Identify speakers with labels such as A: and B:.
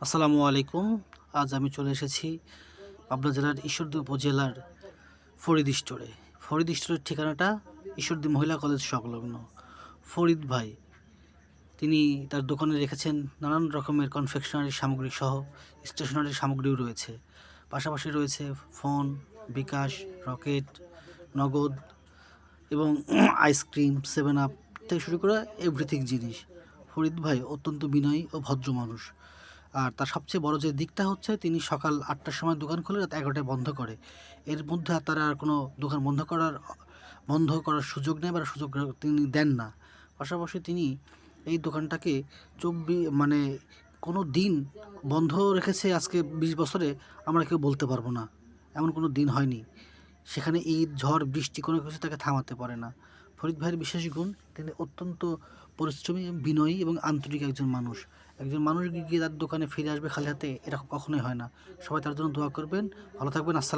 A: আসসালামু আলাইকুম। আজ আমি চলে এসেছি পাবনা জেলার ঈশ্বরদী উপজেলার ফরিদ স্টোরে। ফরিদ স্টোরের ঠিকানাটা ঈশ্বরদী মহিলা কলেজ সংলগ্ন। ফরিদ ভাই তিনি তার দোকানে রেখেছেন নানান রকমের কনফেকশনারি সামগ্রী সহ স্টেশনারি সামগ্রীও রয়েছে। পাশাপাশি রয়েছে ফোন, বিকাশ, রকেট, নগদ এবং আইসক্রিম, সেভেন আপ থেকে শুরু করে এভরিথিং জিনিস। ফরিদ ভাই অত্যন্ত বিনয়ী ও ভদ্র মানুষ। আর তার সবচেয়ে বড় যে দিকটা হচ্ছে তিনি সকাল ৮টার সময় দোকান খুলে রাত ১১টায় বন্ধ করে। এর মধ্যে আর তারা আর কোনো দোকান বন্ধ করার সুযোগ নেই বা সুযোগ তিনি দেন না। পাশাপাশি তিনি এই দোকানটাকে মানে কোনো দিন বন্ধ রেখেছে আজকে ২০ বছরে আমরা কেউ বলতে পারবো না। এমন কোনো দিন হয়নি। সেখানে ঈদ, ঝড়, বৃষ্টি কোনো কিছু তাকে থামাতে পারে না। ফরিদ ভাইয়ের বিশেষ গুণ, তিনি অত্যন্ত পরিশ্রমী, বিনয়ী এবং আন্তরিক একজন মানুষ। একজন মানুষ গিয়ে তার দোকানে ফিরে আসবে খালি হাতে, এরকম কখনোই হয় না। সবাই তার জন্য দোয়া করবেন। ভালো থাকবেন। আসসালাম।